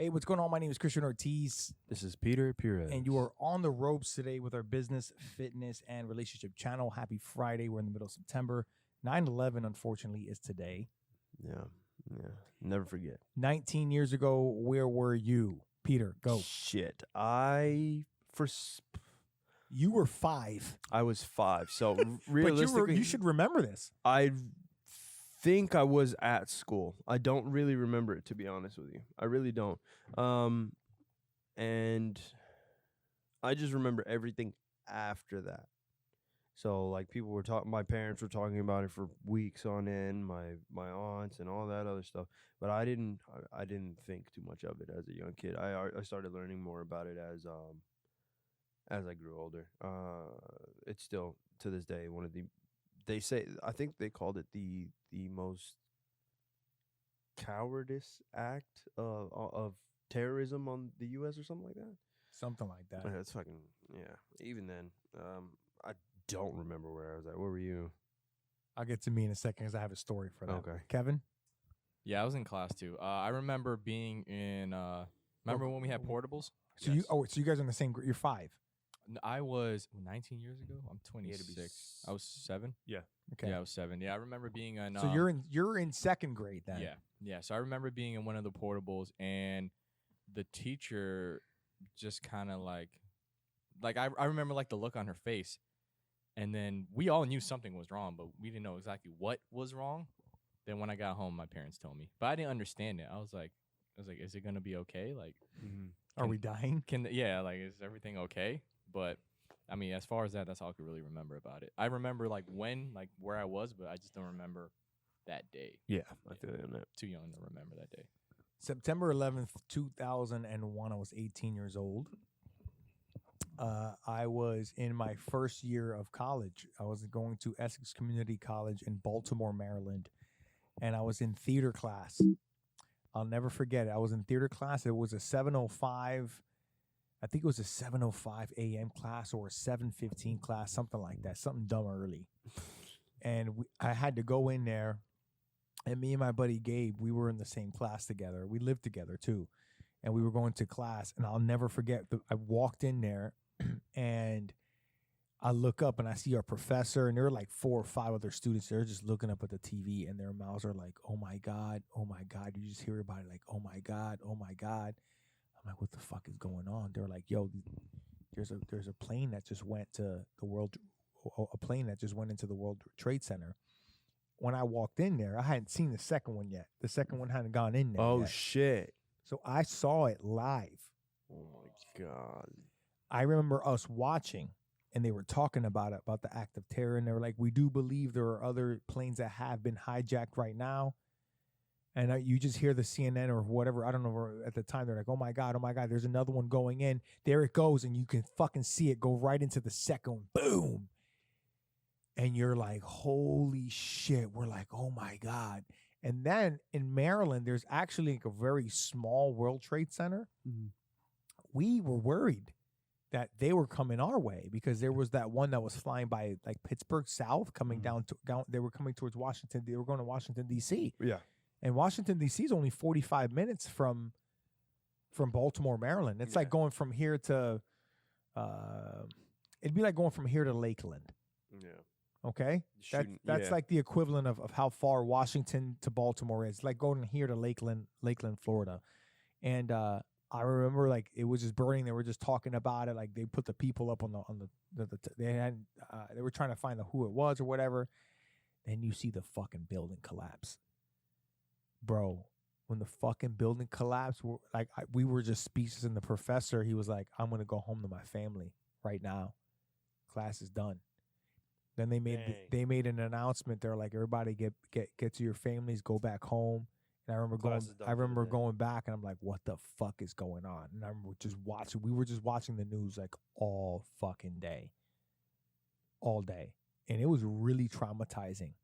Hey, what's going on? My name is Christian Ortiz. This is Pires. And you are on the ropes today with our business, fitness, and relationship channel. Happy Friday. We're in the middle of September. 9/11, unfortunately, is today. Yeah. Never forget. 19 years ago, where were you? Peter, go. Shit. You were 5. I was 5. So But realistically, you should remember this. I think I was at school. I don't really remember it, to be honest with you. I really don't. And I just remember everything after that. So like people were talking, my parents were talking about it for weeks on end, my aunts and all that other stuff. But I didn't think too much of it as a young kid. I started learning more about it as I grew older. It's still to this day one of the, I think they called it the most cowardice act of terrorism on the U.S. or something like that. Something like that. That's fucking, yeah. Even then, I don't remember where I was at. Where were you? I'll get to me in a second because I have a story for that. Okay. Kevin? Yeah, I was in class too. I remember being in. Remember when we had portables? So Yes. so you guys are in the same grade. You're 5. I was 19 years ago. I'm 26. I was 7. Yeah. Okay. Yeah, I was 7. Yeah, I remember being in. So you're in second grade then. Yeah. So I remember being in one of the portables, and the teacher just kind of like I remember like the look on her face, and then we all knew something was wrong, but we didn't know exactly what was wrong. Then when I got home, my parents told me, but I didn't understand it. I was like, is it gonna be okay? Like, Are we dying? Is everything okay? But I mean, as far as that's all I could really remember about it. I remember where I was, but I just don't remember that day. Yeah, I feel you on that. Too young to remember that day. September 11th, 2001, I was 18 years old. I was in my first year of college. I was going to Essex Community College in Baltimore, Maryland, and I was in theater class. I'll never forget it. I was in theater class. It was a 7:05. I think it was a 7:05 a.m. class or a 7:15 class, something like that, something dumb early. And I had to go in there. And me and my buddy Gabe, we were in the same class together. We lived together too. And we were going to class. And I'll never forget, I walked in there and I look up and I see our professor. And there were like 4 or 5 other students. They're just looking up at the TV and their mouths are like, oh my God, oh my God. You just hear about it like, oh my God, oh my God. I'm like, what the fuck is going on? They're like, yo, there's a plane that just went to a plane that just went into the World Trade Center. When I walked in there, I hadn't seen the second one yet. The second one hadn't gone in there yet. Shit. So I saw it live. Oh my God. I remember us watching, and they were talking about it, about the act of terror, and they were like, we do believe there are other planes that have been hijacked right now. And you just hear the CNN or whatever, I don't know, at the time, they're like, oh my God, there's another one going in. There it goes, and you can fucking see it go right into the second one. Boom. And you're like, holy shit. We're like, oh my God. And then in Maryland, there's actually like a very small World Trade Center. Mm-hmm. We were worried that they were coming our way because there was that one that was flying by like Pittsburgh South coming down. They were coming towards Washington. They were going to Washington, D.C. Yeah. And Washington, D.C. is only 45 minutes from Baltimore, Maryland. It's like going from here to, it'd be like going from here to Lakeland. Yeah. Okay, that's like the equivalent of how far Washington to Baltimore is. Like going here to Lakeland, Florida. And I remember like it was just burning. They were just talking about it. Like they put the people up on they were trying to find who it was or whatever. Then you see the fucking building collapse, bro. When the fucking building collapsed, we were just speechless. And the professor, he was like, "I'm gonna go home to my family right now. Class is done." Then they made an announcement. They're like, everybody get to your families, go back home. And I remember going back and I'm like, what the fuck is going on? And I remember we were just watching the news like all fucking day. All day. And it was really traumatizing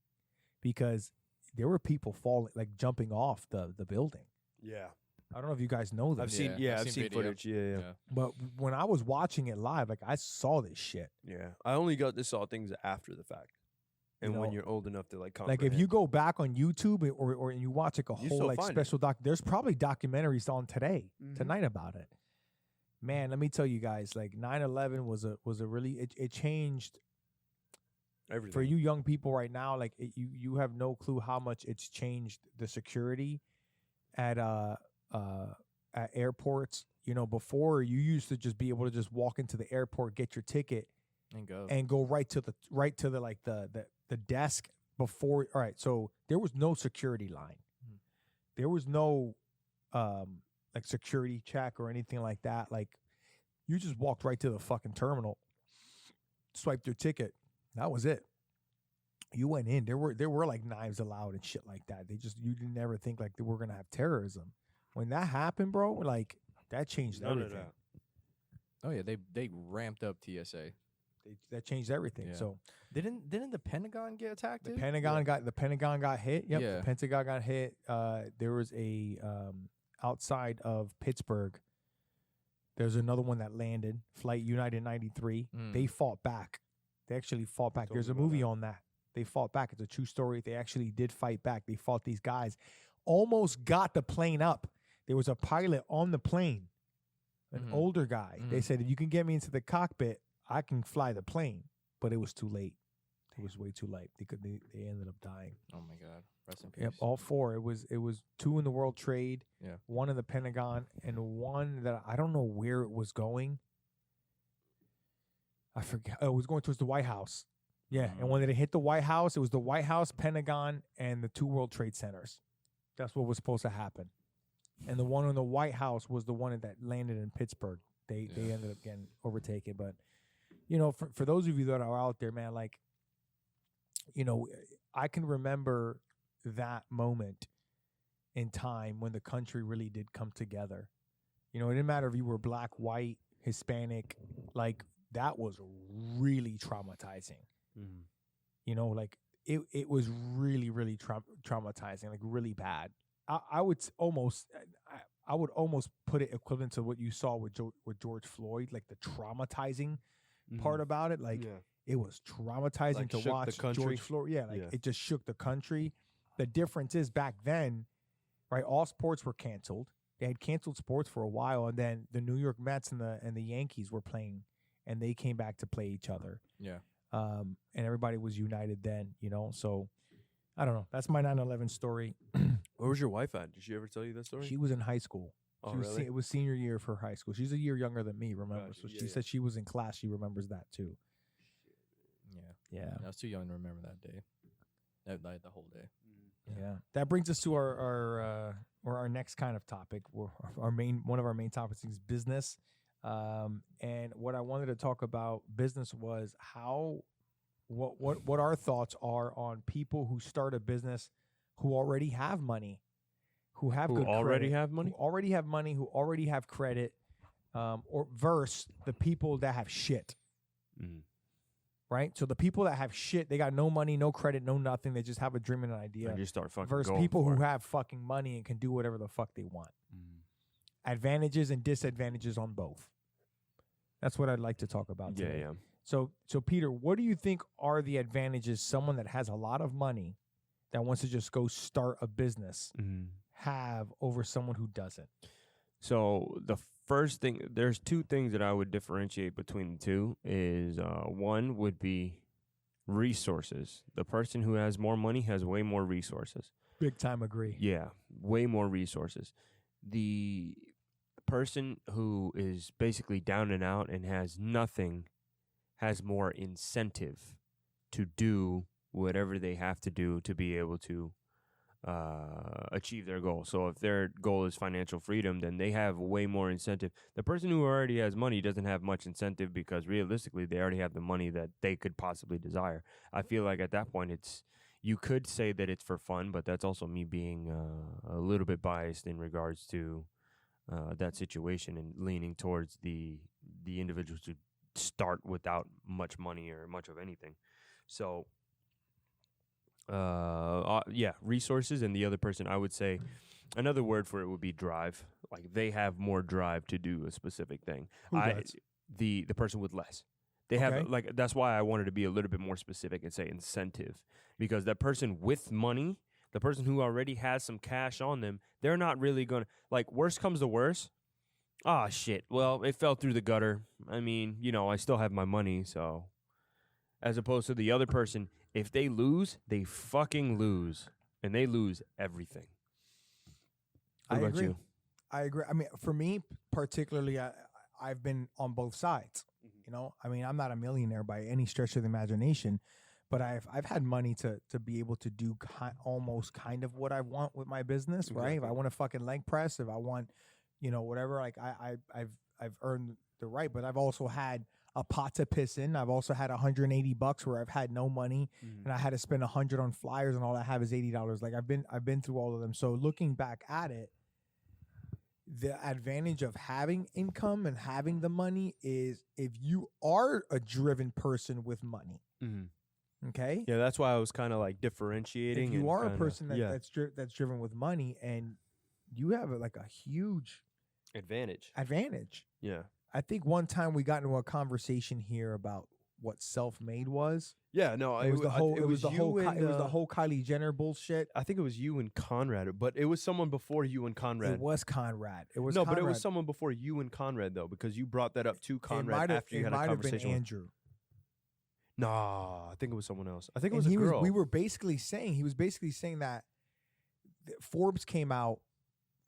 because there were people falling, like jumping off the building. Yeah. I don't know if you guys know this. I've seen footage. Yeah. But when I was watching it live, like I saw this shit. Yeah. I only saw things after the fact. And when know, you're old enough to like like comprehend. if you go back on YouTube or and you watch like a You whole still like find it. special doc, there's probably documentaries on Mhm. tonight about it. Man, let me tell you guys, like 9/11 was a really it changed everything. for you young people right now. Like you have no clue how much it's changed the security at airports. You know, before you used to just be able to just walk into the airport, get your ticket, And go. and go right to the like the desk before. All right, so there was no security line. Mhm. There was no like security check or anything like that. Like you just walked right to the fucking terminal, swiped your ticket. That was it. You went in. There were like knives allowed and shit like that. You didn't ever think like they were gonna have terrorism. When that happened, bro, like that changed None of everything. Oh yeah, they ramped up TSA. That changed everything. Yeah. So Didn't the Pentagon get attacked? the too? Pentagon got hit. Yep, Yeah. the Pentagon got hit. There was a outside of Pittsburgh. There's another one that landed. Flight United 93. Mm. They fought back. They actually fought back. Told There's me a about movie that. on that. They fought back. It's a true story. They actually did fight back. They fought these guys. Almost got the plane up. There was a pilot on the plane, an Mhm. older guy. They Mhm. said, if you can get me into the cockpit, I can fly the plane. But it was too late. It was way too late. They ended up dying. Oh my God, rest in peace. Yep, all four. It was 2 in the World Trade, Yeah. 1 in the Pentagon, and 1 that I don't know where it was going. I forget. Oh, it was going towards the White House. Yeah, and when it hit the White House, it was the White House, Pentagon, and the 2 World Trade Centers. That's what was supposed to happen. And the one on the White House was the one that landed in Pittsburgh. They ended up getting overtaken. But, you know, for those of you that are out there, man, like, you know, I can remember that moment in time when the country really did come together. You know, it didn't matter if you were black, white, Hispanic, like that was really traumatizing. Mhm. You know, like it was really, really traumatizing, like really bad. I would almost put it equivalent to what you saw with George Floyd, like the traumatizing part Mhm. about it. Like Yeah. it was traumatizing Like to shook the watch country? George Floyd. Yeah, like Yeah. it just shook the country. The difference is back then, right? All sports were canceled. They had canceled sports for a while, and then the New York Mets and the Yankees were playing, and they came back to play each other. Yeah. And everybody was united then, you know. So I don't know. That's my 9/11 story. Where was your wife at? Did she ever tell you that story? She was in high school. Oh, She was really? it was senior year for high school. She's a year younger than me, remember? Gotcha. So Yeah, she yeah. said she was in class. She remembers that too. Yeah. Yeah. I was too young to remember that day. That night, the whole day. Yeah. That brings us to our next kind of topic. One of our main topics is business. And what I wanted to talk about business was what our thoughts are on people who start a business who already have money, who have Who good already credit, have money? who already have money, who already have credit, or versus the people that have shit. Mhm. Right? So the people that have shit, they got no money, no credit, no nothing. They just have a dream and an idea. And just start fucking Versus going people for who it. have fucking money and can do whatever the fuck they want. Mhm. Advantages and disadvantages on both. That's what I'd like to talk about Yeah, today. yeah. So Peter, what do you think are the advantages someone that has a lot of money that wants to just go start a business Mhm. have over someone who doesn't? So the first thing, there's 2 things that I would differentiate between the two. Is one would be resources. The person who has more money has way more resources. Big time agree. Yeah, way more resources. The person who is basically down and out and has nothing has more incentive to do whatever they have to do to be able to achieve their goal. So if their goal is financial freedom, then they have way more incentive. The person who already has money doesn't have much incentive because realistically they already have the money that they could possibly desire. I feel like at that point you could say that it's for fun, but that's also me being a little bit biased in regards to that situation and leaning towards the individuals who start without much money or much of anything. So yeah, resources, and the other person, I would say another word for it would be drive. Like they have more drive to do a specific thing. Who does? The person with less. They have Okay. like that's why I wanted to be a little bit more specific and say incentive, because that person with money, the person who already has some cash on them, they're not really gonna, like, worst comes to worst. Ah, shit. Well, it fell through the gutter. I mean, I still have my money, so. As opposed to the other person, if they lose, they fucking lose, and they lose everything. What I about agree. you? I agree. I mean, for me particularly, I've been on both sides. I mean, I'm not a millionaire by any stretch of the imagination, but I've had money to be able to do almost kind of what I want with my business, right? If I Exactly. want to fucking leg press, if I want, whatever, like I've earned the right, but I've also had a pot to piss in. I've also had $180 where I've had no money and I had to spend 100 on flyers and all I have is $80. Like I've been through all of them. So looking back at it, the advantage of having income and having the money is if you are a driven person with money, okay? Yeah, that's why I was kind of like differentiating. If you and are a kinda- person yeah, that's driven with money and you have like a huge advantage. advantage. Yeah. I think one time we got into a conversation here about what self-made was. Yeah, no, It was the whole. It was the whole. you and, It was the whole Kylie Jenner bullshit. I think it was you and Conrad, but it was someone before you and Conrad. It was Conrad. It was no, Conrad. but it was someone before you and Conrad though, because you brought that up to Conrad after you had a It might have been conversation. Andrew. Nah, I think it was someone else. I think it And was a he girl. we were basically saying that Forbes came out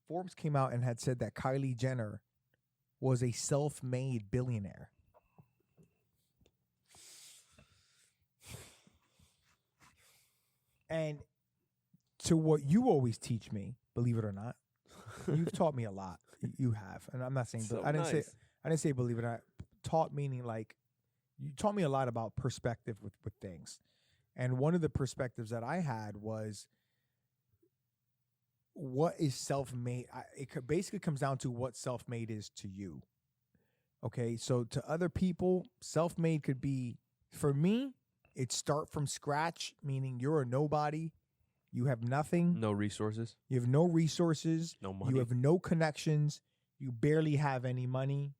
and had said that Kylie Jenner was a self-made billionaire. And to what you always teach me, believe it or not, you've taught me a lot. You have, and I'm not saying, So I didn't nice. say believe it or not. Taught meaning like you taught me a lot about perspective with things, and one of the perspectives that I had was what is self-made. Basically comes down to what self-made is to you. Okay, so to other people, self-made could be, for me, it's start from scratch, meaning you're a nobody, you have nothing, No resources, you have no resources, no money. you have no connections, you barely have any money,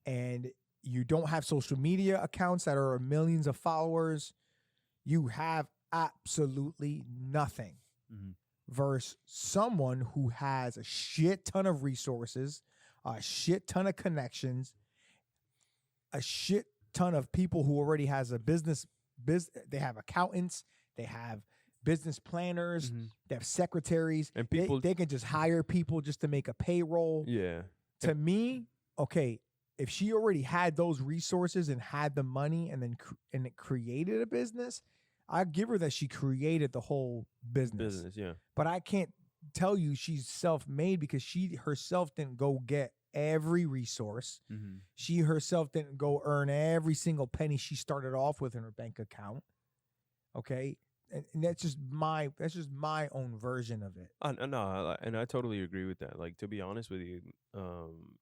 and you don't have social media accounts that are millions of followers. You have absolutely nothing. Mhm. Versus someone who has a shit ton of resources, a shit ton of connections, a shit ton of people who already has a business. They have accountants, they have business planners, Mhm. they have secretaries, And they- people- they can just hire people just to make a payroll. Yeah. To me, okay, if she already had those resources and had the money and then and it created a business, I give her that she created the whole business. Yeah. But I can't tell you she's self-made because she herself didn't go get every resource. Mm-hmm. She herself didn't go earn every single penny she started off with in her bank account. Okay? And that's just my own version of it. No, and I totally agree with that. Like, to be honest with you,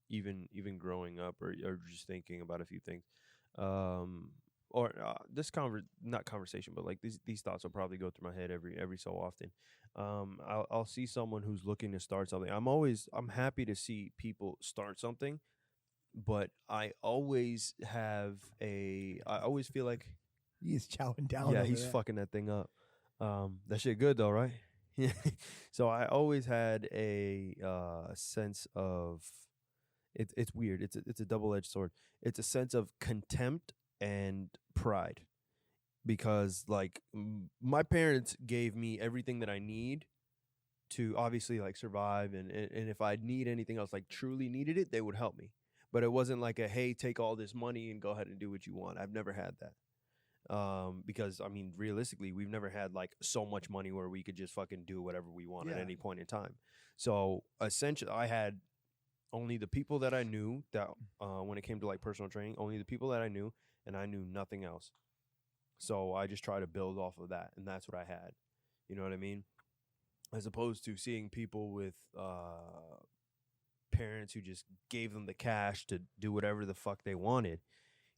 even growing up or just thinking about a few things, or not conversation, but like these thoughts will probably go through my head every so often. I'll see someone who's looking to start something. I'm happy to see people start something, but I always feel like He is chowing down. yeah, over he's there. fucking that thing up. That shit good though, right? So I always had a sense of it's weird. It's a double-edged sword. It's a sense of contempt and pride, because like my parents gave me everything that I need to obviously like survive, and if I need anything else, like truly needed it, they would help me. But it wasn't like a, hey, take all this money and go ahead and do what you want. I've never had that. Because I mean, realistically, we've never had like so much money where we could just fucking do whatever we want at Yeah. any point in time. So essentially, I had only the people that I knew that when it came to like personal training, only the people that I knew, and I knew nothing else. So I just try to build off of that, and that's what I had. You know what I mean? As opposed to seeing people with parents who just gave them the cash to do whatever the fuck they wanted.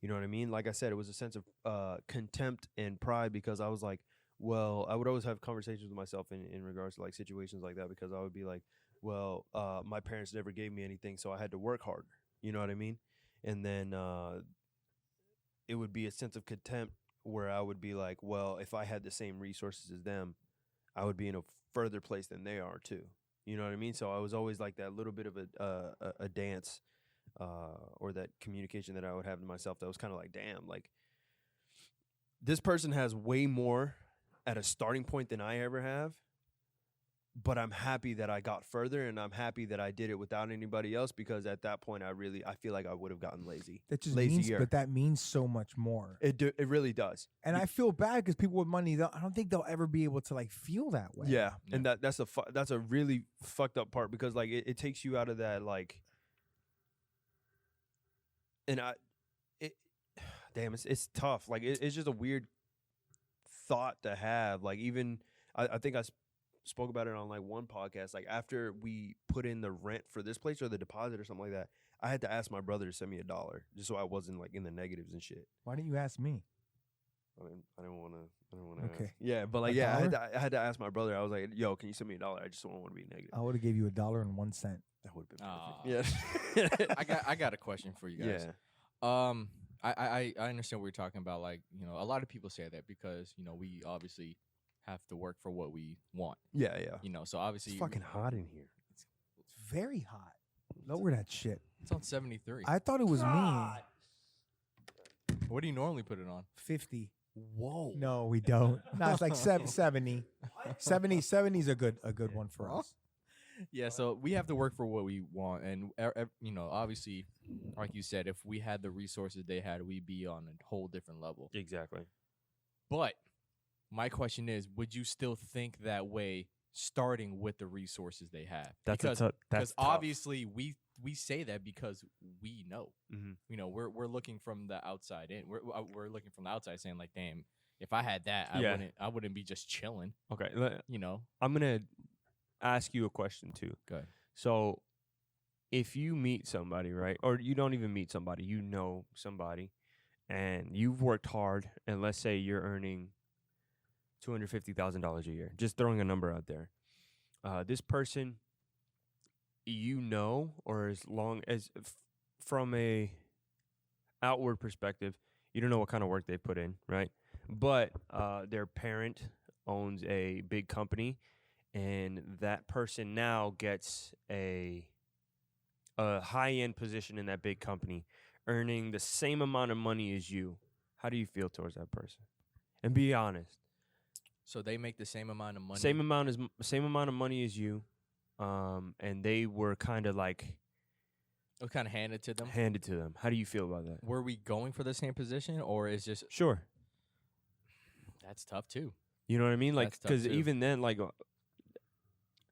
You know what I mean? Like I said, it was a sense of contempt and pride, because I was like, well, I would always have conversations with myself in regards to like situations like that, because I would be like, well, my parents never gave me anything, so I had to work harder. You know what I mean? And then it would be a sense of contempt where I would be like, well, if I had the same resources as them, I would be in a further place than they are too. You know what I mean? So I was always like that little bit of a dance or that communication that I would have to myself that was kind of like, damn, like this person has way more at a starting point than I ever have. But I'm happy that I got further, and I'm happy that I did it without anybody else, because at that point, I feel like I would have gotten lazy. That just Lazier. means, but that means so much more. It really does. And I feel bad because people with money, I don't think they'll ever be able to like feel that way. Yeah, and that's a really fucked up part, because like it takes you out of that, like, and it's tough. Like it's just a weird thought to have. Like even I think I spoke about it on like one podcast. Like after we put in the rent for this place or the deposit or something like that, I had to ask my brother to send me $1 just so I wasn't like in the negatives and shit. Why didn't you ask me? I didn't want to. Okay. Yeah, but like I had to ask my brother. I was like, "Yo, can you send me $1? I just don't want to be negative." I would have gave you $1.01. That would have been perfect. Yeah. I got a question for you guys. Yeah. I understand what you're talking about. Like, you know, a lot of people say that because, you know, we obviously have to work for what we want. Yeah. You know, so obviously It's fucking hot in here. It's very hot. Lower that shit. it's on 73. I thought it was me. What do you normally put it on? 50. Whoa. No, we don't. No, it's like 70. 70 is a good one for us. Yeah, so we have to work for what we want, and you know, obviously, like you said, if we had the resources they had, we'd be on a whole different level. Exactly. But my question is, would you still think that way starting with the resources they have? Because tough. obviously we say that because we know. Mm-hmm. You know, we're looking from the outside in. We're looking from the outside, saying like, damn, if I had that, I wouldn't be just chilling. Okay. You know, I'm gonna ask you a question too. go ahead. So, if you meet somebody, right, or you don't even meet somebody, you know somebody, and you've worked hard, and let's say you're earning $250,000 a year, just throwing a number out there. This person, you know, or as long as from a outward perspective, you don't know what kind of work they put in, right? But their parent owns a big company, and that person now gets a high-end position in that big company, earning the same amount of money as you. How do you feel towards that person? And be honest. So they make the same amount of money. Same amount of money as you, and they were kind of like It was kind of handed to them. handed to them. How do you feel about that? Were we going for the same position, or is just Sure. that's tough too? You know what I mean? Like, That's tough, because too. even then, like,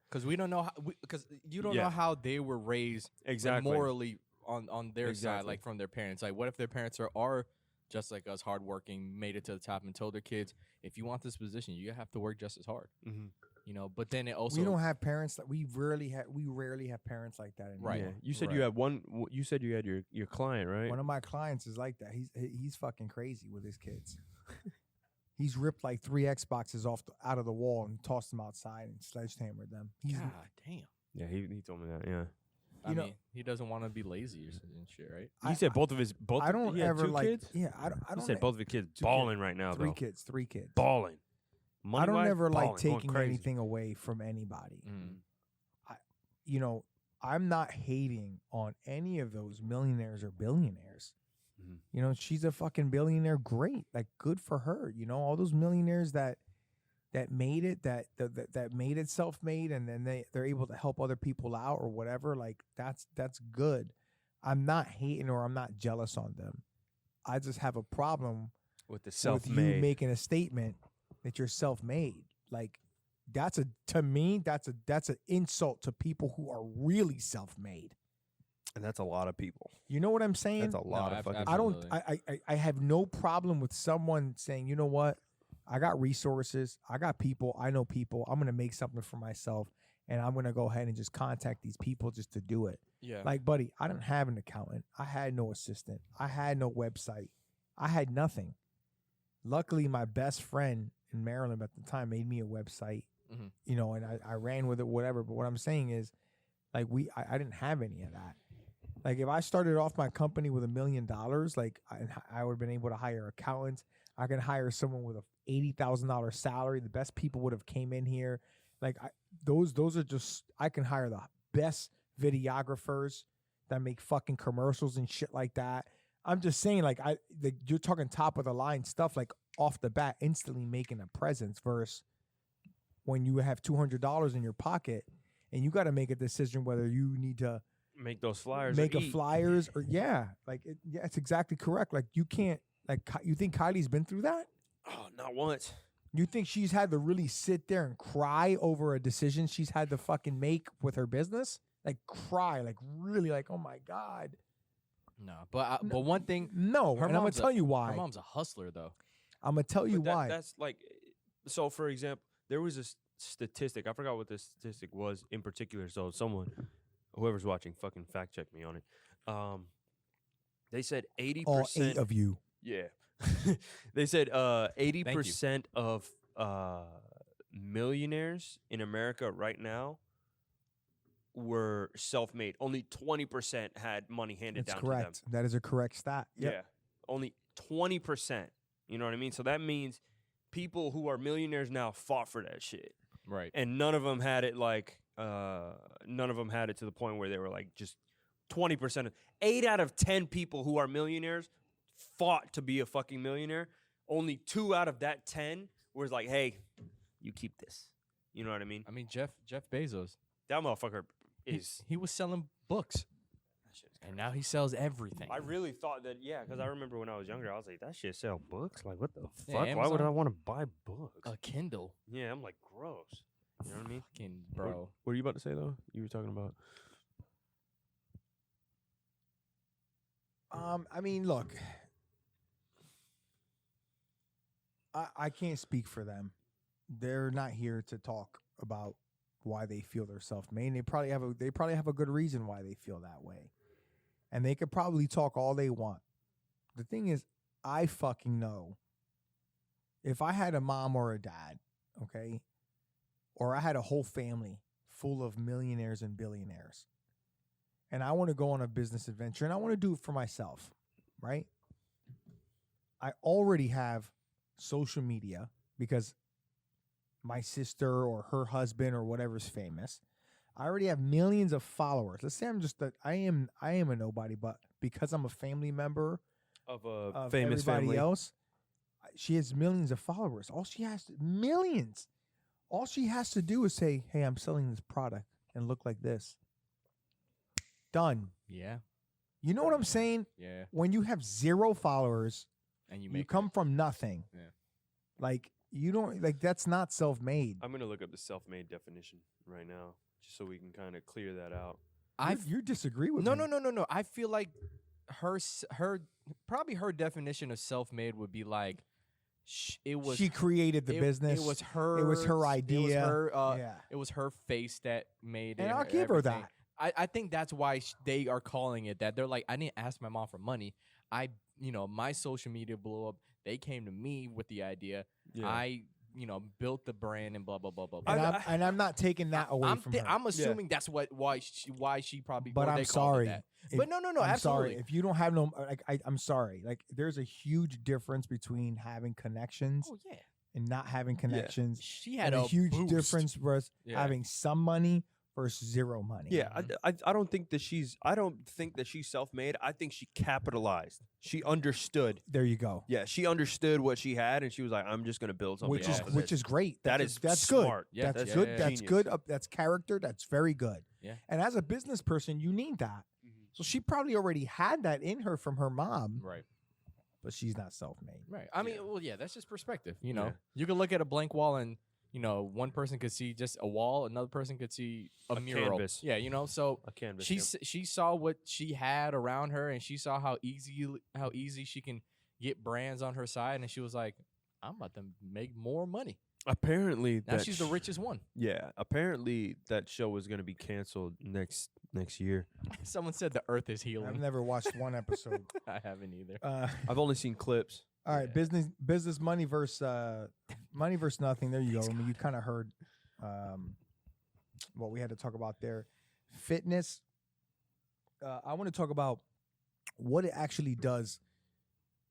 Because we don't know how. Because you don't know how they were raised exactly. morally on their side, Exactly. like from their parents. Like, what if their parents are just like us, hardworking, made it to the top, and told their kids, if you want this position, you have to work just as hard. Mm-hmm. You know, but then it also We don't have parents that we rarely have parents like that anymore. Right. Yeah. You said Right. you had one. You said you had your client, right? One of my clients is like that. He's fucking crazy with his kids. He's ripped like 3 Xboxes out of the wall and tossed them outside and sledgehammered them. He's, God damn. Yeah, he told me that. Yeah. I You know- mean, he doesn't want to be lazy and shit, right? He said both of his I don't he had ever 2 like. kids? Yeah, I don't. He He said both of his kids 2 balling right now, though. 3 kids. Balling. I don't Money-wise, ever like balling, going taking crazy. anything away from anybody. Mm. You know, I'm not hating on any of those millionaires or billionaires. Mhm. You know, she's a fucking billionaire. Great, like good for her. You know, all those millionaires that made it, that made it self-made, and then they're able to help other people out or whatever. Like that's good. I'm not hating or I'm not jealous on them. I just have a problem With the with self-made. you making a statement that you're self-made. Like to me that's an insult to people who are really self-made. And that's a lot of people. You know what I'm saying? That's a lot of fucking. I don't. Absolutely. I have no problem with someone saying, you know what, I got resources, I got people, I know people. I'm gonna make something for myself, and I'm gonna go ahead and just contact these people just to do it. Yeah. Like, buddy, I didn't have an accountant. I had no assistant. I had no website. I had nothing. Luckily, my best friend in Maryland at the time made me a website. Mhm. You know, and I ran with it, whatever. But what I'm saying is, like, I didn't have any of that. Like if I started off my company with $1 million, like I would have been able to hire accountants. I can hire someone with a $80,000 salary. The best people would have came in here. Like those are just, I can hire the best videographers that make fucking commercials and shit like that. I'm just saying, like you're talking top of the line stuff, like off the bat, instantly making a presence versus when you have $200 in your pocket and you got to make a decision whether you need to Make those flyers. make or a eat. flyers or yeah, it's exactly correct. Like you can't, like you think Kylie's been through that? Oh, not once. You think she's had to really sit there and cry over a decision she's had to fucking make with her business? Like cry, like really, like oh my god. No, but one thing, No, her and I'm gonna mom's tell you her why. mom's a hustler though. I'm gonna tell you But why. That's like, so for example, there was a statistic. I forgot what the statistic was in particular. So someone, whoever's watching, fucking fact check me on it. They said 80%. All 8 of you. Yeah. They said 80% of millionaires in America right now were self-made. Only 20% had money handed That's down to correct. them. That is a correct stat. Yep. Yeah. Only 20%. You know what I mean? So that means people who are millionaires now fought for that shit. Right. And none of them had it like none of them had it to the point where they were like just 20% of 8 out of 10 people who are millionaires fought to be a fucking millionaire. Only 2 out of that 10 was like, "Hey, you keep this." You know what I mean? I mean, Jeff Bezos, That motherfucker is. he was selling books, and now he sells everything. I really thought that, yeah, because I remember when I was younger, I was like, that shit sell books? Like, what the Yeah, fuck? Why would Amazon. I want to buy books? A Kindle, Yeah, I'm like, gross. You know what I mean? fucking bro. What are you about to say though? You were talking about. I mean, look, I can't speak for them. They're not here to talk about why they feel they're self-made. They probably have a good reason why they feel that way, and they could probably talk all they want. The thing is, I fucking know if I had a mom or a dad, okay, or I had a whole family full of millionaires and billionaires, and I want to go on a business adventure and I want to do it for myself, right? I already have social media because my sister or her husband or whatever's famous. I already have millions of followers. Let's say I am a nobody, but because I'm a family member Of a of famous everybody family. else, she has millions of followers. Millions. All she has to do is say, "Hey, I'm selling this product and look like this." Done. Yeah, You know what I'm saying? yeah. When you have 0 followers, And you you make come from nothing. Yeah. Like you don't like that's not self-made. I'm going to look up the self-made definition right now just so we can kind of clear that out. You disagree with no, me. no. I feel like her probably her definition of self-made would be like it was She created the business. It was her. It was her idea. It was her. Yeah. It was her face that made And it. I'll give her everything. that. I think that's why they are calling it that. They're like, I didn't ask my mom for money. My social media blew up. They came to me with the idea. Yeah. I built the brand and blah blah blah blah. blah. And I'm not taking that away from her. I'm assuming that's why she probably. But or I'm they called it sorry. that. If- But no, I'm absolutely. sorry. If you don't have no I'm sorry. Like there's a huge difference between having connections Oh yeah, and not having connections. she had And a huge boost. difference versus Yeah. having some money versus 0 money. Yeah, I don't think that she's self-made. I think she capitalized. She understood. There you go. Yeah, she understood what she had, and she was like, "I'm just gonna build something." Which off of is this. great. That's that's smart. good. Yeah, that's yeah, good. yeah, That's genius. good. That's character. That's very good. Yeah. And as a business person, you need that. So she probably already had that in her from her mom, Right. but she's not self-made. Right. I mean, well, yeah, that's just perspective. You know, Yeah. you can look at a blank wall and, one person could see just a wall, another person could see a mural. canvas. Yeah, so A canvas. she saw what she had around her and she saw how easy she can get brands on her side, and she was like, I'm about to make more money. Apparently, Now that she's the richest one. Yeah, apparently that show was gonna be canceled next year. Someone said the earth is healing. I've never watched one episode. I haven't either. I've only seen clips. All right, business money versus nothing. There you go. I mean, you kind of heard what we had to talk about there. Fitness. I want to talk about what it actually does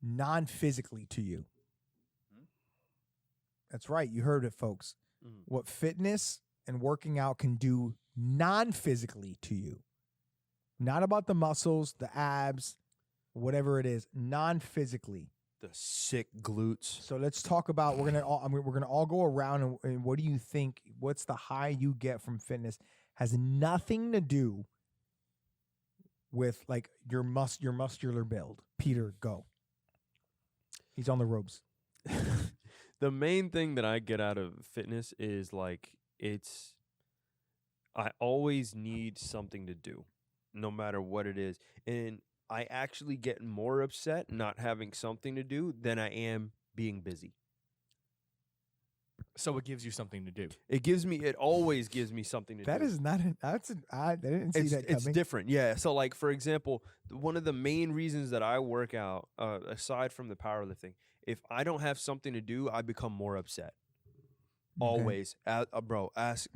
non-physically to you. That's right. You heard it, folks. What fitness and working out can do non-physically to you. Not about the muscles, the abs, whatever it is, non-physically. The sick glutes. So let's talk about. We're gonna all go around and what do you think? What's the high you get from fitness? Has nothing to do with like your muscular build. Peter, go. He's on the ropes. The main thing that I get out of fitness is like I always need something to do, no matter what it is. And I actually get more upset not having something to do than I am being busy. So it gives you something to do. It always gives me something to do. That is not I didn't see that coming. It's different, yeah. So like, for example, one of the main reasons that I work out, aside from the powerlifting, if I don't have something to do, I become more upset. Okay. Always. Bro, ask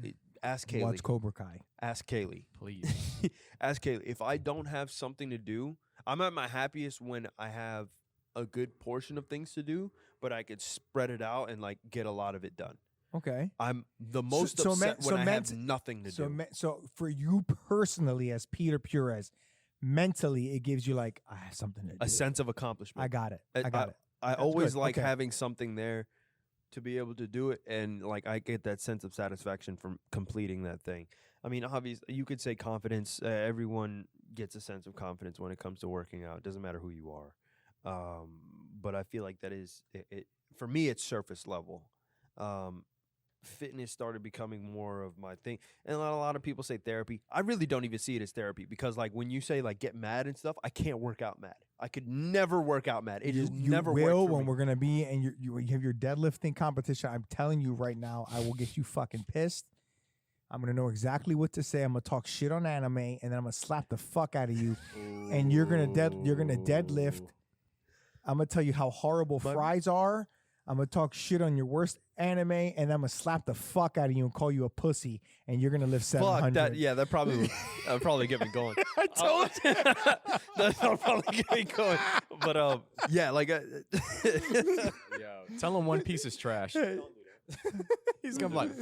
Kaylee. Watch Cobra Kai. Ask Kaylee. Please. Ask Kaylee. If I don't have something to do, I'm at my happiest when I have a good portion of things to do, but I could spread it out and like get a lot of it done. Okay. I'm the most upset when I have nothing to do. So for you personally, as Peter Pires, mentally it gives you like I have something to do. A sense of accomplishment. I got it. I got it. I That's always good. like Okay. having something there to be able to do it, and like I get that sense of satisfaction from completing that thing. I mean, obviously, you could say confidence. Everyone gets a sense of confidence when it comes to working out. It doesn't matter who you are. But I feel like that is it. For me, it's surface level. Fitness started becoming more of my thing, and a lot of people say therapy. I really don't even see it as therapy because, like, when you say like get mad and stuff, I can't work out mad. I could never work out mad. It just never worked will for when me. we're gonna be and you have your deadlifting competition. I'm telling you right now, I will get you fucking pissed. I'm gonna know exactly what to say. I'm gonna talk shit on anime, and then I'm gonna slap the fuck out of you, and you're gonna deadlift. I'm gonna tell you how horrible fries are. I'm gonna talk shit on your worst anime, and I'm gonna slap the fuck out of you and call you a pussy, and you're gonna live 700. Fuck that! Yeah, that probably get me going. I told you that'll probably get me going. But yeah, like Yo, tell him One Piece is trash. He's gonna be like,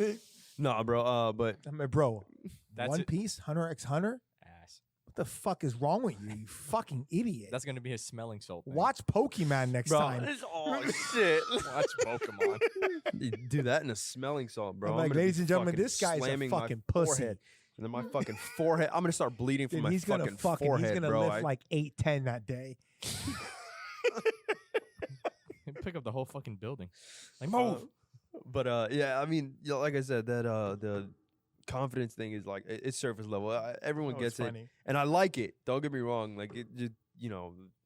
nah, bro. But I'm like, bro, That's One it. Piece, Hunter x Hunter. ass. What the fuck is wrong with you? You fucking idiot. That's gonna be his smelling salt. Thing. Watch Pokemon next bro, time. oh shit. Watch Pokemon. You do that in a smelling salt, bro. I'm I'm like, gonna be ladies and gentlemen, fucking this guy's a slamming my fucking pussy. forehead. And then my fucking forehead. I'm gonna start bleeding from Dude, my he's gonna fucking forehead, he's gonna bro. lift like 8'10" that day. He'd pick up the whole fucking building. Like move. But yeah, I mean, like I said, that the confidence thing is like it's surface level. Everyone gets it, and I like it. Don't get me wrong. Like it just,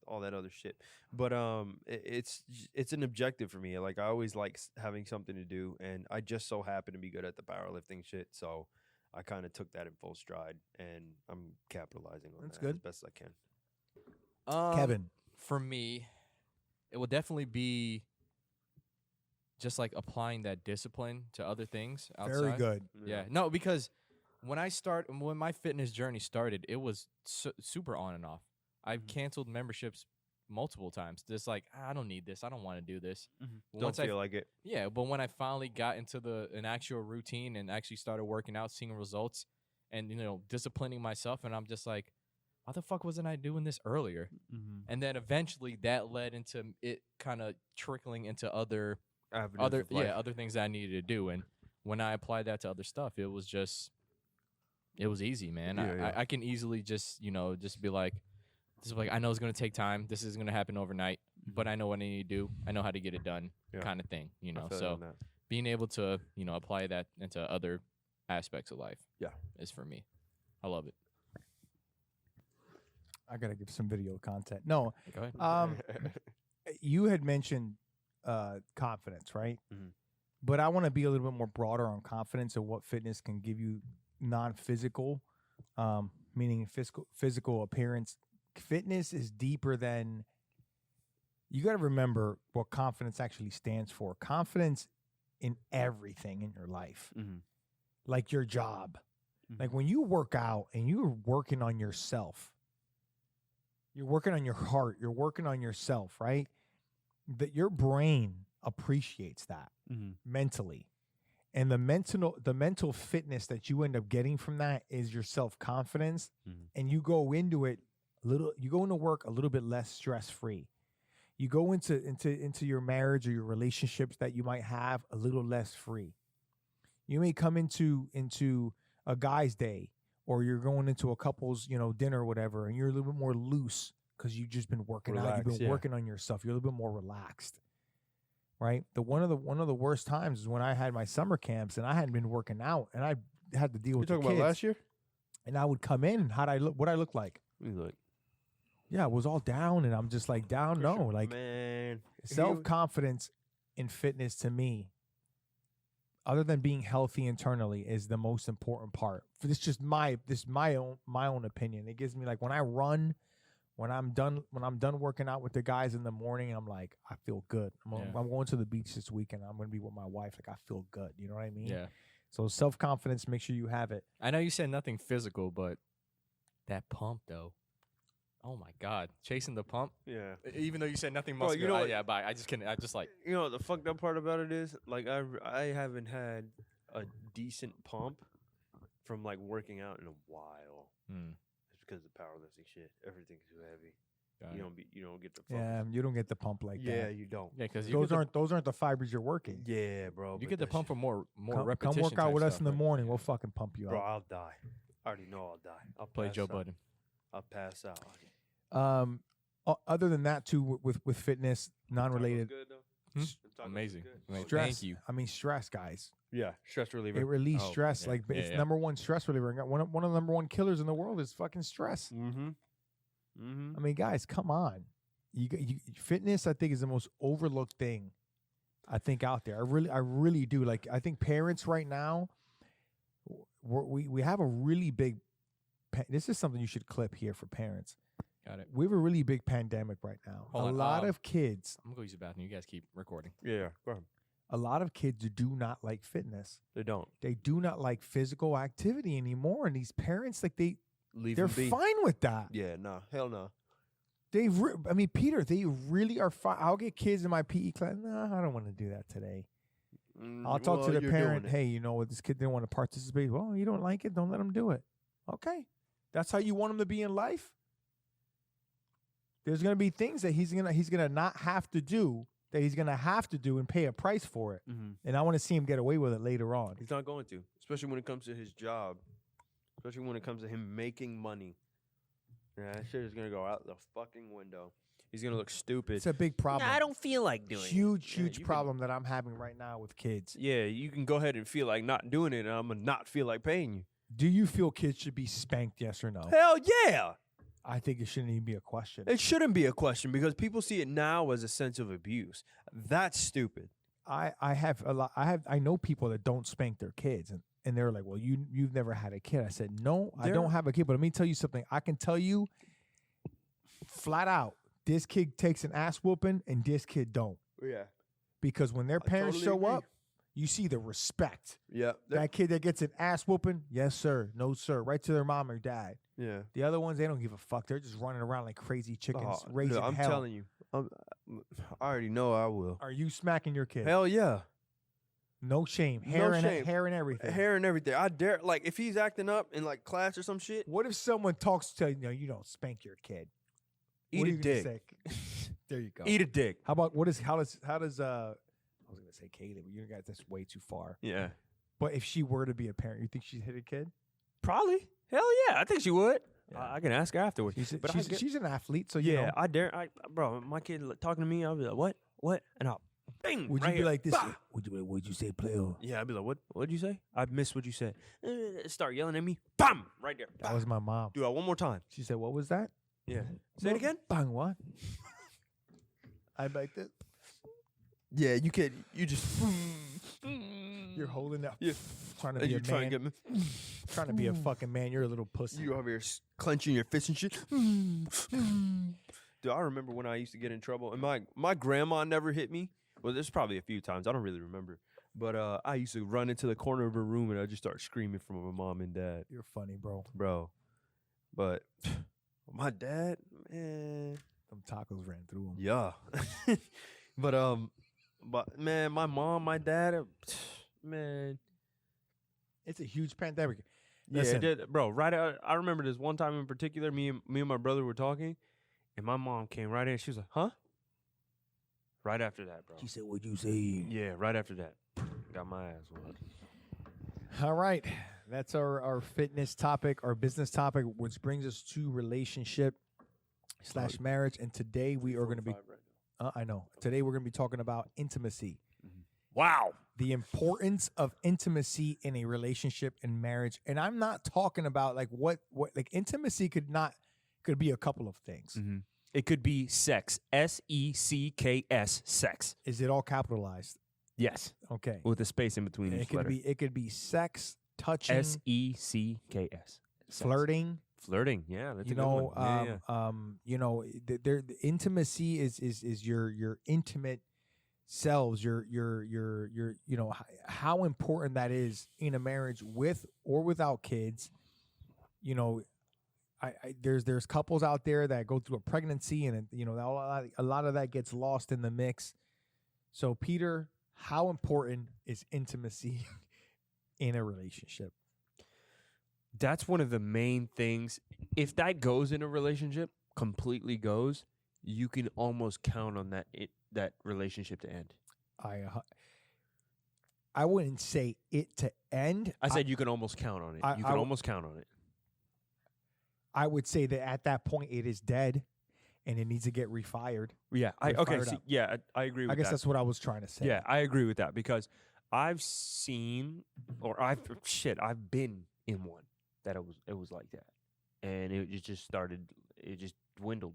all that other shit. But it's an objective for me. Like I always like having something to do, and I just so happen to be good at the powerlifting shit. So I kind of took that in full stride, and I'm capitalizing on That's that good. as best I can. Kevin. For me, it will definitely be just like applying that discipline to other things outside. Very good. Yeah. No, because when my fitness journey started, it was super on and off. I've canceled memberships multiple times. Just like, I don't need this. I don't want to do this. But Don't feel like it. Yeah, but when I finally got into an actual routine and actually started working out, seeing results, and disciplining myself, and I'm just like, why the fuck wasn't I doing this earlier? And then eventually that led into it kind of trickling into other things that I needed to do. And when I applied that to other stuff, it was easy, man. Yeah. I can easily just be like, I know it's gonna take time. This is gonna happen overnight, but I know what I need to do. I know how to get it done, kind of thing. So being able to apply that into other aspects of life, is for me. I love it. I gotta give some video content. No, Go ahead. you had mentioned confidence, right? Mhm. But I want to be a little bit more broader on confidence and what fitness can give you non-physical, meaning physical appearance. Fitness is deeper than. You got to remember what confidence actually stands for. Confidence in everything in your life, like your job. Like when you work out and you're working on yourself, You're working on your heart. You're working on yourself, right? That your brain appreciates that mentally. And the mental fitness that you end up getting from that is your self-confidence. And you go into it you go into work a little bit less stress-free. You go into your marriage or your relationships that you might have a little less free. You may come into a guy's day, or you're going into a couple's, dinner or whatever, and you're a little bit more loose because you've just been working out. You've been working on yourself. You're a little bit more relaxed, right? One of the worst times is when I had my summer camps and I hadn't been working out, and I had to deal with the kids. You talking about last year? And I would come in, and what I look like? You look. Yeah, it was all down, and I'm just like down. No, like man, self-confidence in fitness to me, other than being healthy internally, is the most important part. This is just my own opinion. It gives me, like, when I run, when I'm done working out with the guys in the morning, I'm like, I feel good. I'm going to the beach this weekend. I'm going to be with my wife. Like, I feel good. You know what I mean? Yeah. So self-confidence, make sure you have it. I know you said nothing physical, but that pump though. Oh my God, chasing the pump. Yeah. Even though you said nothing Bro, muscular. you know But I just can't. I just like. You know, the fucked up part about it is, like, I haven't had a decent pump from, like, working out in a while. It's because of the powerlifting shit. Everything's too heavy. You don't get the focus. Yeah, you don't get the pump like that. Yeah, you don't. Yeah, because those aren't the fibers you're working. Yeah, bro. You get the pump for more Come repetition. work out with us in the right? morning. We'll fucking pump you Bro, up. I'll die. I already know I'll die. I'll Play pass Joe out. Budden. I'll pass out. Other than that, too, with fitness, non-related, Amazing. stress. Thank you. I mean, stress, guys. Yeah, stress reliever. It relieves Oh, stress. yeah, Like, yeah, it's yeah. number one stress reliever. One of the number one killers in the world is fucking stress. I mean, guys, come on. You fitness, I think, is the most overlooked thing I think out there. I really do. Like, I think parents right now, we have a really big. This is something you should clip here for parents. Got it. We have a really big pandemic right now. Hold a on, lot of kids. I'm gonna go use the bathroom. You guys keep recording. Yeah, go ahead. A lot of kids do not like fitness. They don't. They do not like physical activity anymore. And these parents, like, Leave they're them be. fine with that. Yeah, no. Hell no. I mean, Peter, they really are fine. I'll get kids in my PE class. No, I don't want to do that today. I'll talk to the parent. Hey, you know what? This kid didn't want to participate. Well, you don't like it. Don't let him do it. Okay. That's how you want him to be in life. There's going to be things that he's gonna not have to do, that he's going to have to do and pay a price for it. And I want to see him get away with it later on. He's not going to, especially when it comes to his job, especially when it comes to him making money. Yeah, that shit is going to go out the fucking window. He's going to look stupid. It's a big problem. I don't feel like doing it. Huge problem that I'm having right now with kids. Yeah, you can go ahead and feel like not doing it, and I'm going to not feel like paying you. Do you feel kids should be spanked, yes or no? Hell yeah. I think it shouldn't even be a question. It shouldn't be a question because people see it now as a sense of abuse. That's stupid. I know people that don't spank their kids, and they're like, well, you've never had a kid. I said, no, I don't have a kid, but let me tell you something. I can tell you flat out, this kid takes an ass whooping and this kid don't. Yeah. Because when their parents totally show agree. up, you see the respect. Yeah. That kid that gets an ass whooping, yes, sir, no, sir, right to their mom or dad. Yeah. The other ones, they don't give a fuck. They're just running around like crazy chickens, Oh, raising look, I'm hell. telling you. I already know I will. Are you smacking your kid? Hell yeah. No shame. No Hair and shame. hair and everything. Hair and everything. I dare, like, if he's acting up in, like, class or some shit, What if someone talks to you, you don't spank your kid? eat What are a you gonna dick. say? There you go. Eat a dick. How about how does I was gonna say Katie, but you guys, that's way too far. Yeah. But if she were to be a parent, you think she'd hit a kid? Probably. Hell yeah. I think she would. Yeah. I can ask her afterwards. But I get- she's an athlete, so you yeah, know. I dare. Bro, my kid talking to me, I'll be like, what? And I'll, bing. Would right you be here. like this? Bah! Would you say player? Yeah, I'd be like, what'd you say? I missed what you said. Start yelling at me. Bam! Right there. That was my mom. Do that one more time. She said, "What was that?" Yeah. Say it again. Bang! What? I'd like this. Yeah, you can. You just. You're holding that. Yeah. Trying to And be you're a trying man. to get me. Trying to be a fucking man. You're a little pussy. You over here clenching your fists and shit. Dude, I remember when I used to get in trouble, and my grandma never hit me. Well, there's probably a few times. I don't really remember. But I used to run into the corner of her room, and I just start screaming from my mom and dad. You're funny, bro. Bro. But My dad, man. Them tacos ran through them. Yeah. But man, my mom, my dad, man. It's a huge pandemic. Yeah, Listen. it did, bro. Right, I remember this one time in particular. Me and my brother were talking, and my mom came right in. She was like, "Huh?" Right after that, bro. She said, "What'd you say?" Yeah, right after that, got my ass whooped. All right. That's our fitness topic, our business topic, which brings us to relationship / marriage. And today we are going to be, I know. Today we're going to be talking about intimacy. Wow. The importance of intimacy in a relationship and marriage. And I'm not talking about like what like intimacy could be a couple of things. Mm-hmm. It could be sex. SECKS. Sex. Is it all capitalized? Yes. Okay. With a space in between each letter. It could be sex, touching, SECKS. flirting. Flirting. Yeah, that's You a good know, one. the intimacy is your intimate selves, your how important that is in a marriage with or without kids. You know, there's couples out there that go through a pregnancy and a lot of that gets lost in the mix. So Peter, how important is intimacy in a relationship? That's one of the main things. If that goes in a relationship, completely goes, you can almost count on that relationship to end. I wouldn't say it to end. I said you can almost count on it. You can almost count on it. I would say that at that point it is dead, and it needs to get refired. Yeah. I agree with that. I guess that's what I was trying to say. Yeah, I agree with that because I've seen I've been in one that it was like that, and it just dwindled.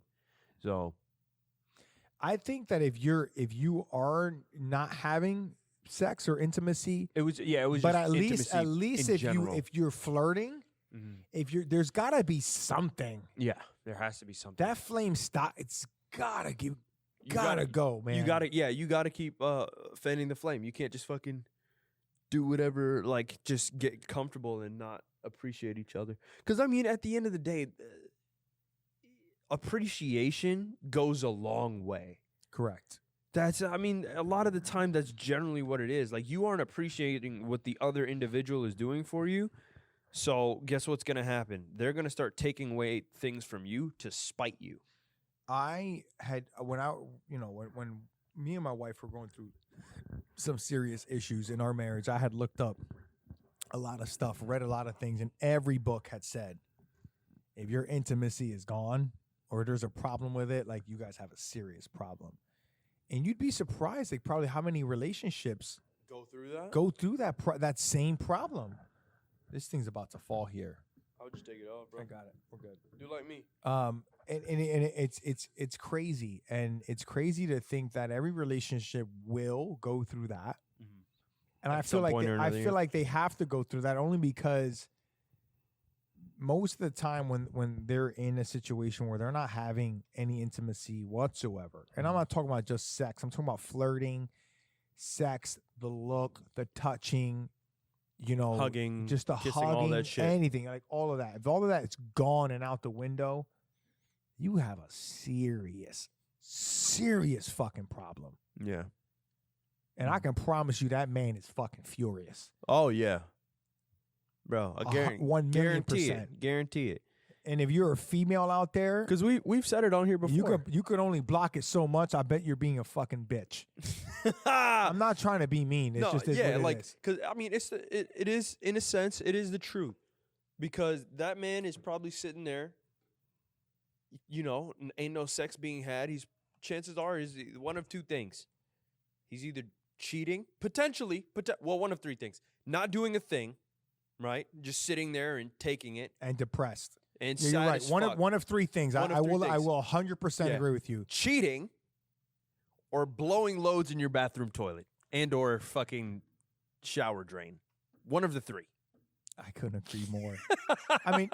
So I think that if you are not having sex or intimacy, it was but just at least if general. if you're flirting, Mm-hmm. there's gotta be something. Yeah, there has to be something. That flame stop. It's gotta go, man. You gotta keep fanning the flame. You can't just fucking do whatever, like just get comfortable and not appreciate each other. Because I mean, at the end of the day, appreciation goes a long way. Correct. I mean, a lot of the time, that's generally what it is. Like, you aren't appreciating what the other individual is doing for you. So guess what's going to happen? They're going to start taking away things from you to spite you. I had when me and my wife were going through some serious issues in our marriage, I had looked up a lot of stuff, read a lot of things, and every book had said, if your intimacy is gone or there's a problem with it, like you guys have a serious problem. And you'd be surprised, like probably how many relationships Go through that? go through that same problem. This thing's about to fall here. I would just take it off, bro. I got it. We're good. Do like me. And it's crazy, and it's crazy to think that every relationship will go through that. Mm-hmm. And At I feel some point or another, I feel like they have to go through that only because most of the time when they're in a situation where they're not having any intimacy whatsoever, and I'm not talking about just sex, I'm talking about flirting, sex, the look, the touching, hugging, just the kissing, hugging, all that shit. anything, like all of that. If all of that is gone and out the window, you have a serious fucking problem. Yeah. And I can promise you that man is fucking furious. Oh, yeah. Bro, I 1,000,000%. Guarantee it. And if you're a female out there, Because we've said it on here before. you could only block it so much. I bet you're being a fucking bitch. I'm not trying to be mean. It's just what it is. because I mean, it is, in a sense, it is the truth. Because that man is probably sitting there, ain't no sex being had. Chances are is one of two things. He's either cheating, potentially, one of three things. Not doing a thing, right? Just sitting there and taking it. And depressed. And Yeah, you're sad right. as One fuck. of three things. One of I three will 100% Yeah. agree with you. Cheating or blowing loads in your bathroom toilet and or fucking shower drain. One of the three. I couldn't agree more. I mean,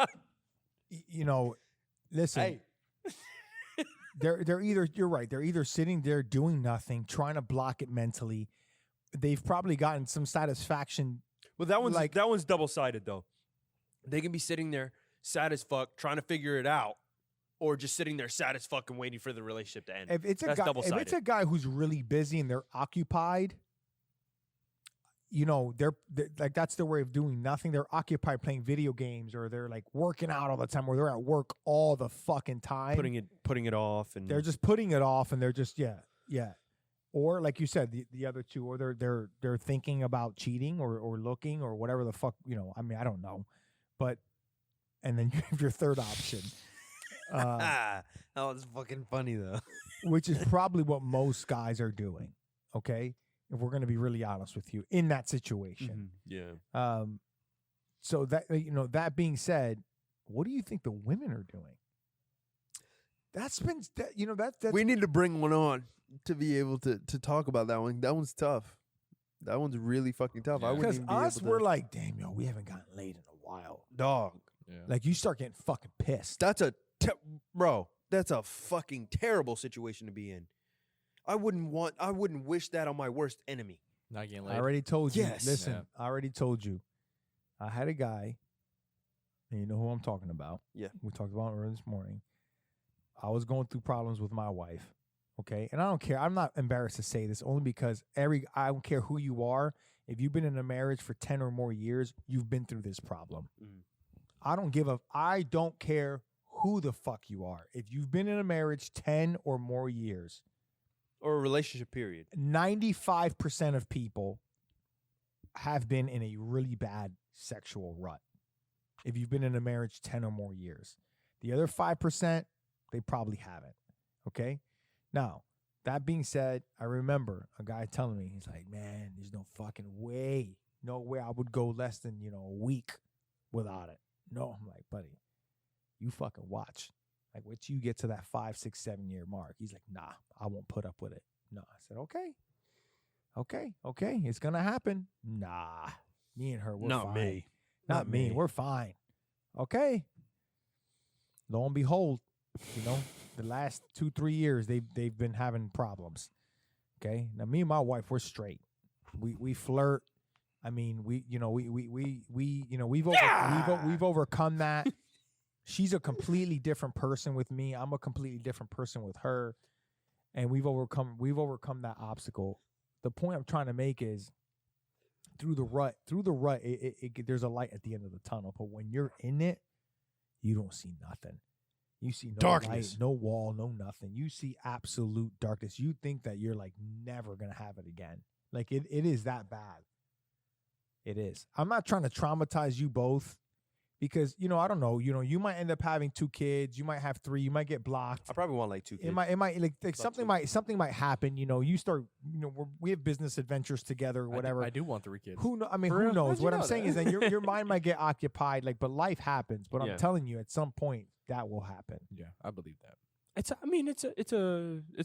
listen. Hey. They're either, you're right, they're either sitting there doing nothing, trying to block it mentally. They've probably gotten some satisfaction. Well, that one's double-sided though. They can be sitting there sad as fuck trying to figure it out, or just sitting there sad as fucking waiting for the relationship to end. If it's a That's guy, if double-sided. it's a guy who's really busy and they're occupied, you know, they're like that's their way of doing nothing. They're occupied playing video games, or they're like working out all the time, or they're at work all the fucking time. putting it off, and They're just putting it off, and they're just yeah. Or like you said, the other two, or they're thinking about cheating or looking or whatever the fuck, you know. I mean, I don't know, but and then you have your third option, that was fucking funny though. which is probably what most guys are doing. Okay, if we're going to be really honest with you in that situation. Yeah. So that that being said, what do you think the women are doing? That's been that's We need to bring one on to be able to talk about that one. That one's tough. That one's really fucking tough. I wouldn't because even be us able to, we're like, damn, yo, we haven't gotten laid in a while. dog. Yeah. Like you start getting fucking pissed. That's bro. That's a fucking terrible situation to be in. I wouldn't wish that on my worst enemy. Not getting I laid. already told you. Yes. Listen, Yeah. I already told you. I had a guy, and you know who I'm talking about. Yeah. We talked about it earlier this morning. I was going through problems with my wife. Okay. And I don't care. I'm not embarrassed to say this only because I don't care who you are. If you've been in a marriage for 10 or more years, you've been through this problem. Mm. I don't care who the fuck you are. If you've been in a marriage 10 or more years, Or a relationship period. 95% of people have been in a really bad sexual rut. If you've been in a marriage 10 or more years, the other 5%, they probably haven't. Okay. Now, that being said, I remember a guy telling me, he's like, man, there's no fucking way. No way I would go less than, a week without it. No, I'm like, buddy, you fucking watch. Like, once you get to that 5, 6, 7 year mark, he's like, nah, I won't put up with it. No, I said, okay, it's gonna happen. Nah, me and her, we're Not fine. me. Not me. We're fine. Okay. Lo and behold, the last 2-3 years they've been having problems. Okay. Now me and my wife, we're straight. We flirt. I mean, we've overcome that. She's a completely different person with me. I'm a completely different person with her. And we've overcome that obstacle. The point I'm trying to make is through the rut, there's a light at the end of the tunnel. But when you're in it, you don't see nothing. You see no Darkness. light, no wall, no nothing. You see absolute darkness. You think that you're like never gonna have it again. Like it is that bad. It is. I'm not trying to traumatize you both because, I don't know, you might end up having 2 kids, you might have 3, you might get blocked. I probably want like 2 kids. It might like something might happen. You start. We have business adventures together, or whatever. I do want 3 kids. Who For who real? knows? How'd you What I'm know saying that? is that your mind might get occupied, but life happens. But Yeah. I'm telling you, at some point that will happen. Yeah, I believe that. It's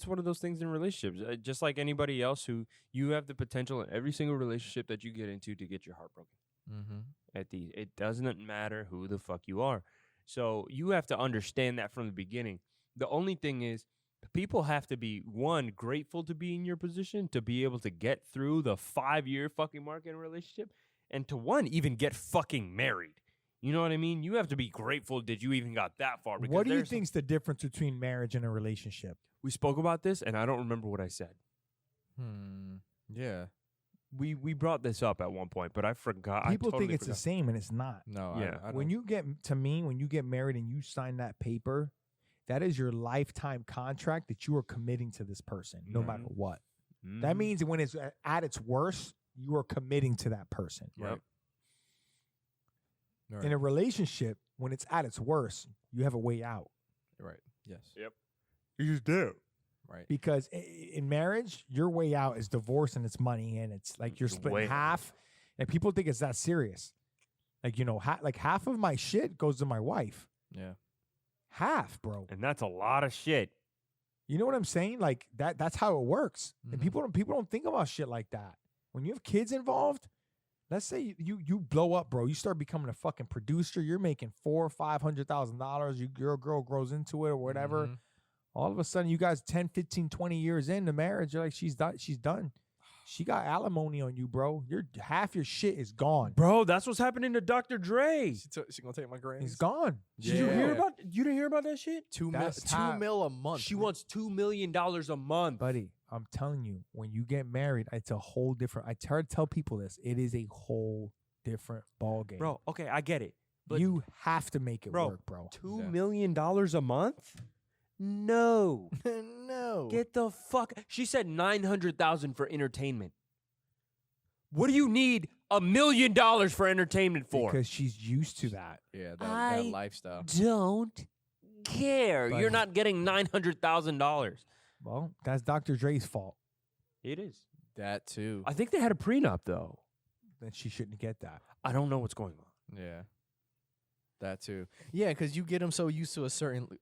one of those things in relationships. Just like anybody else, who you have the potential in every single relationship that you get into to get your heart broken. Mm-hmm. It doesn't matter who the fuck you are. So you have to understand that from the beginning. The only thing is, people have to be, one, grateful to be in your position to be able to get through the 5-year fucking mark in a relationship, and to even get fucking married. You know what I mean? You have to be grateful that you even got that far. Because What do you there's some- think's the difference between marriage and a relationship? We spoke about this, and I don't remember what I said. Yeah. We brought this up at one point, but I forgot. People I totally think it's the forgot. same, and it's not. No. Yeah. I When you get married and you sign that paper, that is your lifetime contract that you are committing to this person, no Mhm. matter what. That Mhm. means when it's at its worst, you are committing to that person. Yep. In a relationship, when it's at its worst, you have a way out. Right. Yes. Yep. You just do. Right. Because in marriage, your way out is divorce and it's money, and it's like you're Way splitting out. half. And people think it's that serious. Like, half of my shit goes to my wife. Yeah. Half, bro. And that's a lot of shit. You know what I'm saying? Like that's how it works. And Mhm. people don't think about shit like that. When you have kids involved, let's say you blow up, bro. You start becoming a fucking producer. You're making $400,000 or $500,000. Your girl grows into it or whatever. Mhm. All of a sudden, you guys 10, 15, 20 years into marriage, you're like, she's done. She got alimony on you, bro. Half your shit is gone. Bro, that's what's happening to Dr. Dre. She gonna take my grades. It's gone. Did you hear about? You didn't hear about that shit? $2 That's mil a month. She wants $2 million a month. Buddy, I'm telling you, when you get married, it's a whole different. I try to tell people this. It is a whole different ball game. Bro, okay, I get it. But you have to make it bro, work, bro. $2 million a month? No. no. Get the fuck. She said $900,000 for entertainment. What do you need $1 million for entertainment for? Because she's used to that. Yeah, I that lifestyle. Don't care. But- You're not getting $900,000. Well, that's Dr. Dre's fault. It is. That too. I think they had a prenup though. Then she shouldn't get that. I don't know what's going on. Yeah. That too. Yeah, because you get them so used to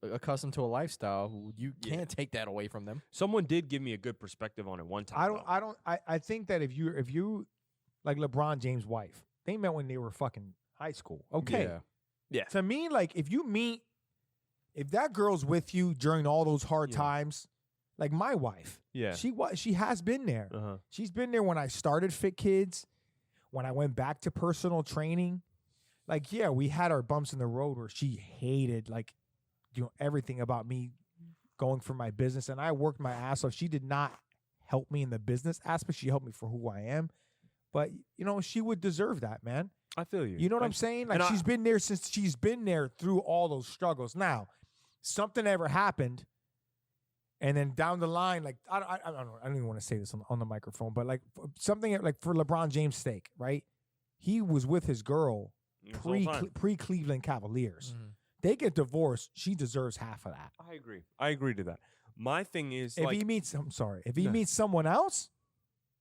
accustomed to a lifestyle, you can't take that away from them. Someone did give me a good perspective on it one time. I think that if you like LeBron James' wife, they met when they were fucking high school. Okay. Yeah. To me, like if that girl's with you during all those hard Yeah. times, like my wife, Yeah. she has been there. Uh-huh. She's been there when I started Fit Kids, when I went back to personal training. Like, yeah, we had our bumps in the road where she hated everything about me going for my business, and I worked my ass off. She did not help me in the business aspect. She helped me for who I am. But, she would deserve that, man. I feel you. You know what I'm saying? Like, and she's been there since she's been there through all those struggles. Now, something ever happened, and then down the line, like, I don't know. I don't even want to say this on the microphone, but, like, something like for LeBron James' sake, right? He was with his girl pre-Cleveland Cavaliers. Mm-hmm. They get divorced. She deserves half of that. I agree to that. My thing is, If he meets someone else,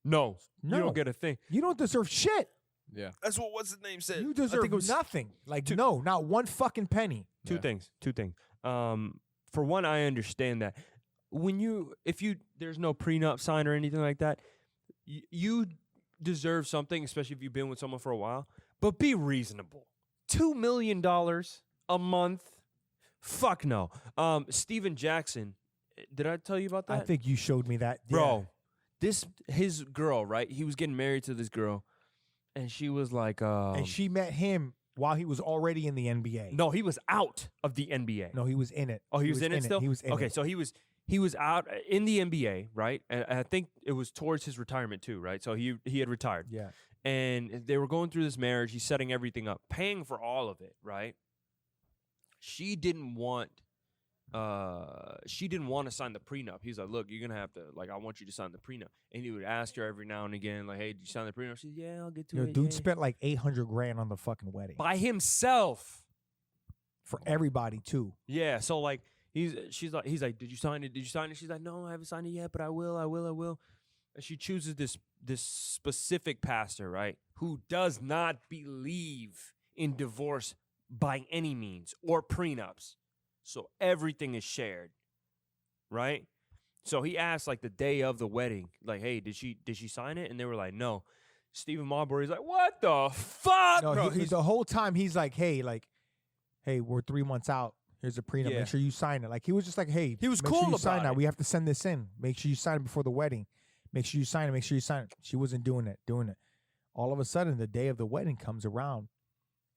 no, No. you don't get a thing. you don't deserve shit. Yeah. That's what's his name said. You deserve nothing. Like, no, not one fucking penny. Two things. For one, I understand that if there's no prenup signed or anything like that, you deserve something, especially if you've been with someone for a while. But be reasonable. $2 million a month? Fuck no. Steven Jackson, did I tell you about that? I think you showed me that. Bro, his girl, right? He was getting married to this girl, and she was like, and she met him while he was already in the NBA. no, he was out of the NBA. No, he was in it. Oh, he was in it still? He was in Okay, it. so he was out in the NBA, right? And I think it was towards his retirement too, right? So he had retired. Yeah. And they were going through this marriage. He's setting everything up, paying for all of it, right? She didn't want to sign the prenup. He's like, look, you're gonna have to, like, I want you to sign the prenup. And he would ask her every now and again, like, hey, did you sign the prenup? She's, yeah, I'll get to it. Dude yeah. spent like $800,000 on the fucking wedding By himself. for everybody too. Yeah, so like he's like, did you sign it? Did you sign it? She's like, no, I haven't signed it yet, but I will. And she chooses this specific pastor, right, who does not believe in divorce by any means or prenups. So everything is shared, right? So he asked like the day of the wedding, like, hey, did she sign it? And they were like, no. itsKMObruhh is like, what the fuck, No, bro? the whole time he's like, hey, we're 3 months out. Here's a prenup. Yeah. Make sure you sign it. Like, he was just like, hey, He was make cool sure you sign about that. it. We have to send this in. Make sure you sign it before the wedding. Make sure you sign it. Make sure you sign it. She wasn't doing it. All of a sudden, the day of the wedding comes around,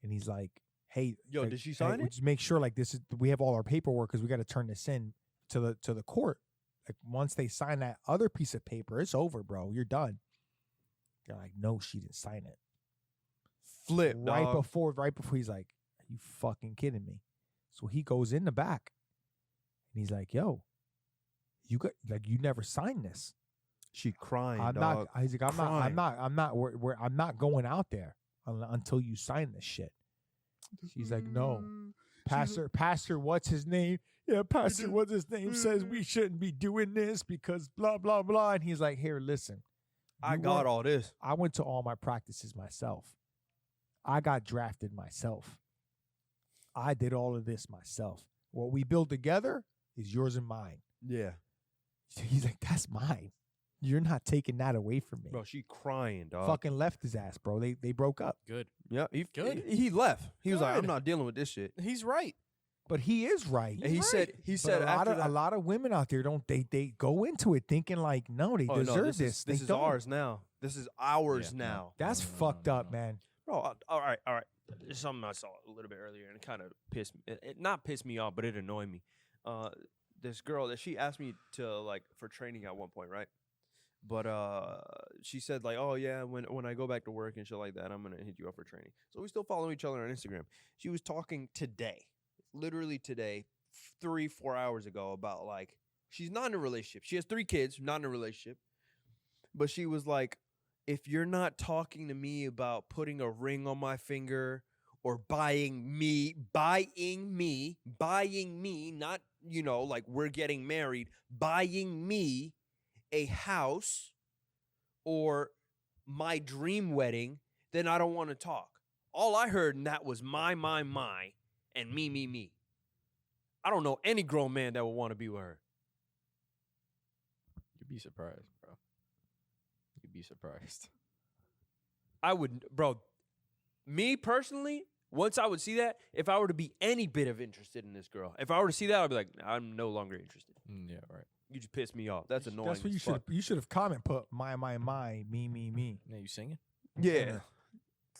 and he's like, hey, Yo, like, did she sign it? Just make sure like we have all our paperwork because we got to turn this in to the court. Like, once they sign that other piece of paper, it's over, bro. You're done. They're like, no, she didn't sign it. Flip, Right dog. before he's like, are you fucking kidding me? So he goes in the back and he's like, yo, you never signed this. She crying, I'm dog. not. He's like, I'm not going out there until you sign this shit. She's like, no, Pastor, what's his name? Yeah, Pastor, what's his name says we shouldn't be doing this because blah blah blah. And he's like, here, listen, I got all this. I went to all my practices myself. I got drafted myself. I did all of this myself. What we build together is yours and mine. Yeah. He's like, that's mine. You're not taking that away from me. Bro, she crying, dog. Fucking left his ass, bro. They broke up. Good. Yeah, Good. He left. He was like, I'm Good. not dealing with this shit. He's right. But he is right. And he said But a lot of women out there don't they go into it thinking like, no, they deserve this. This is ours now. This is ours now. That's fucked up, man. Bro, all right. There's something I saw a little bit earlier, and it kind of pissed me. It not pissed me off, but it annoyed me. This girl that she asked me to like for training at one point, right? But she said like, oh yeah, when I go back to work and shit like that, I'm gonna hit you up for training. So we still follow each other on Instagram. She was talking today, literally today, 3-4 hours ago, about like she's not in a relationship. She has 3 kids, not in a relationship. But she was like, if you're not talking to me about putting a ring on my finger or buying me, not, you know, like we're getting married, buying me a house or my dream wedding, then I don't want to talk. All I heard in that was my, and me. I don't know any grown man that would want to be with her. You'd be surprised, bro. You'd be surprised. I would, bro. Me personally, once I would see that, if I were to be any bit of interested in this girl, if I were to see that, I'd be like, I'm no longer interested. Yeah, right. You just pissed me off. That's annoying. That's what you should have put my, me. Yeah, you singing? Yeah.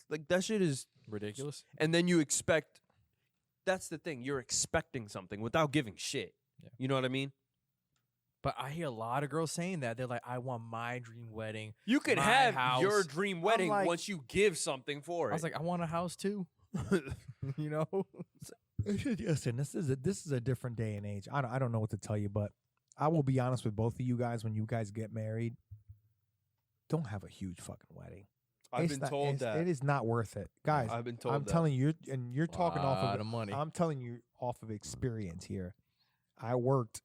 Like that shit is Ridiculous. and then you expect That's the thing. You're expecting something without giving shit. Yeah. You know what I mean? But I hear a lot of girls saying that. They're like, I want my dream wedding. You can My have house. your dream wedding like- once you give something for it. I was like, I want a house too. You know? Listen, this is a different day and age. I don't know what to tell you, but I will be honest with both of you guys. When you guys get married, don't have a huge fucking wedding. I've been told that. It is not worth it, guys. I've been told I'm that. telling you, and you're talking off Lot of of money. I'm telling you off of experience here. I worked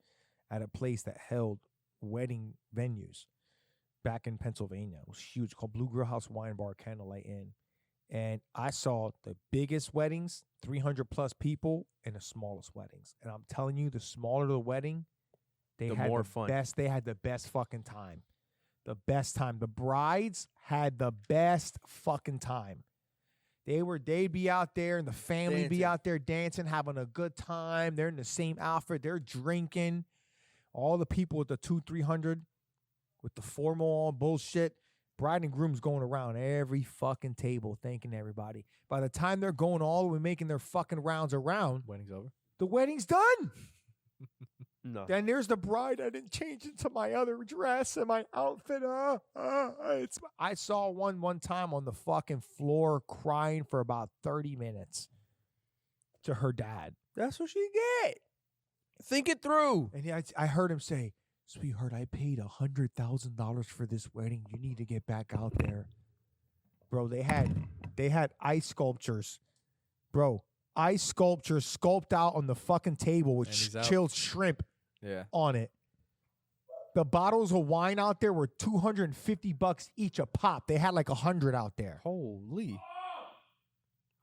at a place that held wedding venues back in Pennsylvania. It was huge, called Blue Grill House Wine Bar, Candlelight Inn. And I saw the biggest weddings, 300 plus people, and the smallest weddings. And I'm telling you, the smaller the wedding, they The had more the fun. best. They had the best fucking time. The best time. The brides had the best fucking time. They'd be out there, and the family be Dancing. out there dancing, having a good time. They're in the same outfit. They're drinking. All the people with the 200-300 with the formal bullshit. Bride and groom's going around every fucking table thanking everybody. By the time they're going all the way making their fucking rounds around, Wedding's over. the wedding's done. No. Then there's the bride. I didn't change into my other dress and my outfit. I saw one time on the fucking floor crying for about 30 minutes to her dad. That's what she get. Think it through. And I heard him say, sweetheart, I paid $100,000 for this wedding. You need to get back out there. Bro, they had ice sculptures. Bro, ice sculptures sculpted out on the fucking table with And he's out. chilled shrimp Yeah. on it. The bottles of wine out there were $250 each a pop. They had like 100 out there. Holy.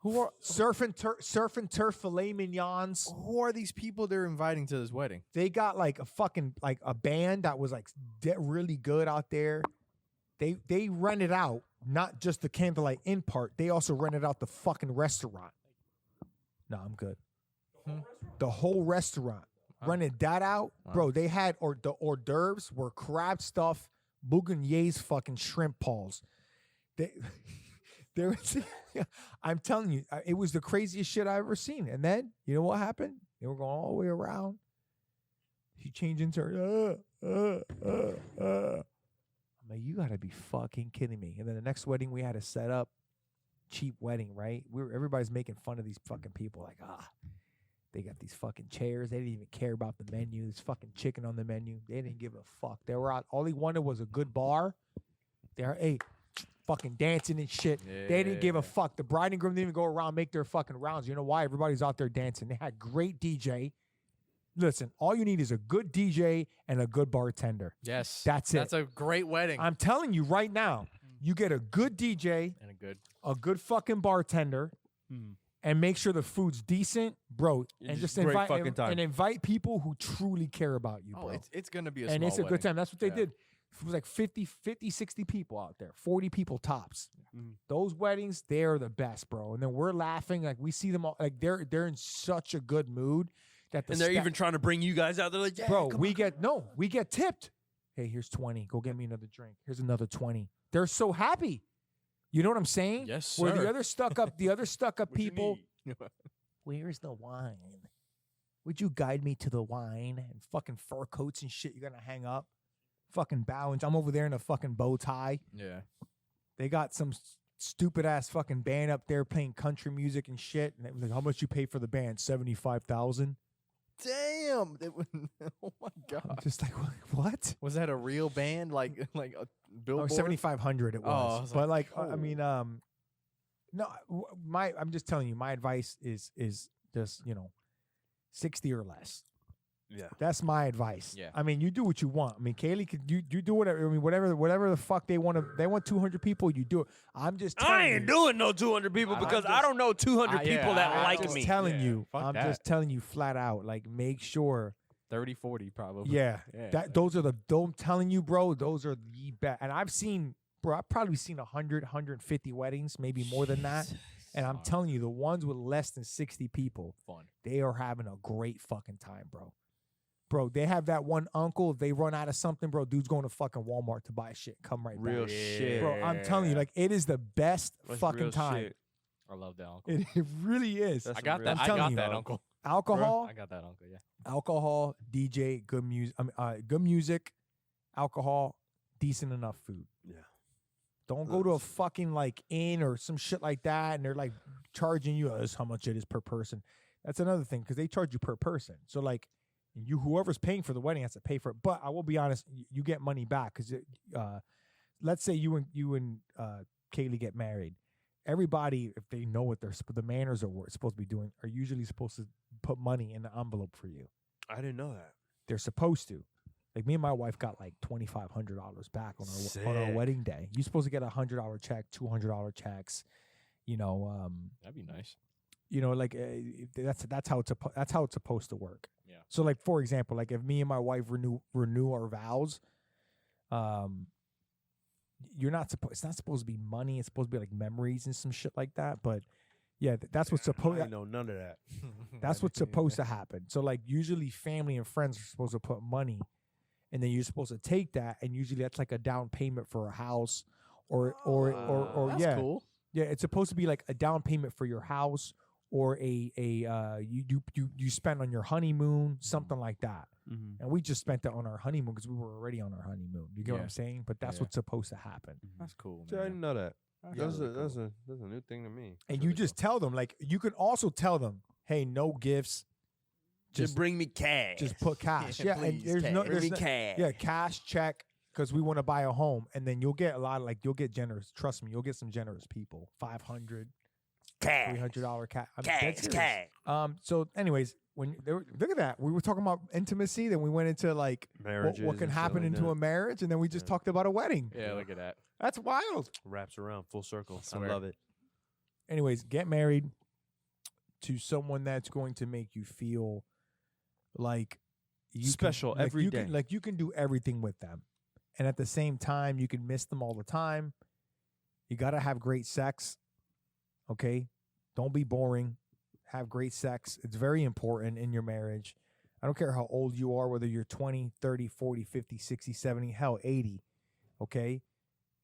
Who are surf and turf filet mignons? Who are these people they're inviting to this wedding? They got like a fucking like a band that was like really good out there. They rented out not just the Candlelight Inn part. They also rented out the fucking restaurant. No, I'm good. The whole restaurant rented that out, bro. They had the hors d'oeuvres were crab stuff, bougainville's fucking shrimp paws. There was, I'm telling you, it was the craziest shit I ever seen. And then, you know what happened? They were going all the way around. She changed into her, I'm like, you gotta be fucking kidding me. And then the next wedding we had to set up, cheap wedding, right? Everybody's making fun of these fucking people, like, they got these fucking chairs. They didn't even care about the menu. There's fucking chicken on the menu. They didn't give a fuck. They were out. All they wanted was a good bar. They're fucking dancing and shit. They didn't give a fuck. The bride and groom didn't even go around make their fucking rounds. You know why? Everybody's out there dancing. They had great DJ. Listen, all you need is a good DJ and a good bartender. Yes. That's it. That's a great wedding. I'm telling you right now, you get a good DJ, and a good fucking bartender, and make sure the food's decent, bro. And just great invite fucking time. and invite people who truly care about you, bro. it's gonna be a And small it's a good wedding. time. That's what they Yeah. did. It was like 50, 60 people out there, 40 people tops. Mhm. Those weddings, they are the best, bro. And then we're laughing, like we see them all, like they're in such a good mood that the And they're even trying to bring you guys out. They're like, yeah, bro, come we on. get tipped. Hey, here's 20. Go get me another drink. Here's another 20. They're so happy. You know what I'm saying? Yes, Where sir. the other stuck up What you people, need? where's the wine? Would you guide me to the wine? And fucking fur coats and shit you're gonna hang up. Fucking bowing. I'm over there in a fucking bow tie. Yeah. They got some stupid ass fucking band up there playing country music and shit. And it was like, how much you pay for the band? 75,000. Damn. Oh my I'm god. just like, what? Was that a real band? Like a Oh, billboard? 7,500 it was. Oh, I was but like, I mean, no, I'm just telling you, my advice is just, 60 or less. Yeah. That's my advice. Yeah. I mean, you do what you want. I mean, Kaylee could you do whatever. I mean, whatever the fuck they want to. They want 200 people. You do it. I'm just. Telling I ain't you, doing no 200 people I'm because I just- don't know 200 yeah, people that I'm like just me. telling Yeah, you. fuck I'm that. just telling you flat out. Like, make sure. 30, 40 probably. Yeah. Yeah. Those are the. I'm telling you, bro. Those are the best. And I've seen, bro. I've probably seen 100, 150 weddings, maybe more than that. And I'm Sorry. telling you, the ones with less than 60 people, Fun. they are having a great fucking time, bro. Bro, they have that one uncle. If they run out of something, bro, dude's going to fucking Walmart to buy shit. Come right Real back. shit. Bro, I'm telling you, like, it is the best That's fucking real time. shit. I love that uncle. It really is. That's I some got real that. I'm I telling got you, that bro. uncle. Alcohol, I got that uncle. Yeah. alcohol, DJ, good music. Good music, alcohol, decent enough food. Yeah. Don't go to a fucking like inn or some shit like that, and they're like charging you. This is how much it is per person. That's another thing because they charge you per person. So like, whoever's paying for the wedding has to pay for it. But I will be honest, you get money back because let's say you and Kaylee get married. Everybody, if they know what the manners are supposed to be doing, are usually supposed to put money in the envelope for you. I didn't know that. They're supposed to. Like me and my wife got like $2,500 back on our Sick. wedding day. You're supposed to get $100 check, $200 checks. That'd be nice. Like that's how it's supposed to work. Yeah. So like for example, like if me and my wife renew our vows, it's not supposed to be money. It's supposed to be like memories and some shit like that. But yeah, that's what's I supposed. didn't know none of that. That's what's supposed to happen. So like usually family and friends are supposed to put money, and then you're supposed to take that, and usually that's like a down payment for a house, or That's yeah, cool. yeah, it's supposed to be like a down payment for your house or you spend on your honeymoon, something like that. Mm-hmm. And we just spent that on our honeymoon because we were already on our honeymoon. You get what Yeah. I'm saying? But that's Yeah. what's supposed to happen. That's cool, I man. didn't know that. That's really That's cool. a new thing to me. And you just tell them, like, you can also tell them, hey, no gifts. Just bring me cash. Just put cash. Yeah, and please, there's no, cash. there's Bring me no cash. yeah, cash, check, because we want to buy a home, and then you'll get a lot of you'll get generous. Trust me, you'll get some generous people. $500, Cash. $300 cash. Cash. So, anyways, look at that, we were talking about intimacy, then we went into like Marriages what can and shit happen like into that. a marriage, and then we just talked about a wedding. Yeah, look at that. That's wild. Wraps around full circle. I swear. love it. Anyways, get married to someone that's going to make you feel like Special every you day. Like you can do everything with them, and at the same time, you can miss them all the time. You gotta have great sex. Okay, don't be boring. Have great sex. It's very important in your marriage. I don't care how old you are, whether you're 20, 30, 40, 50, 60, 70, hell, 80. Okay,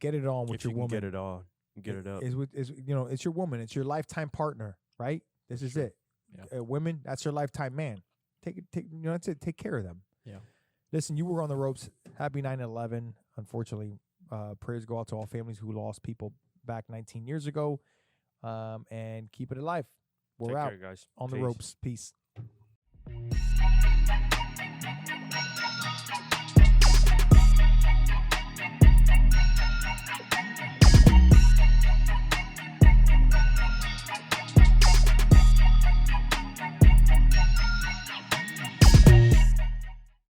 get it on with If your you can woman. get it on, get it up. It's your woman. It's your lifetime partner, right? This is it. Yeah. Women, that's your lifetime man. That's it. Take care of them. Yeah. Listen, you were on the ropes. Happy 9/11. Unfortunately, prayers go out to all families who lost people back 19 years ago. And keep it alive. We're Take out care, guys. on the Peace. ropes. Peace.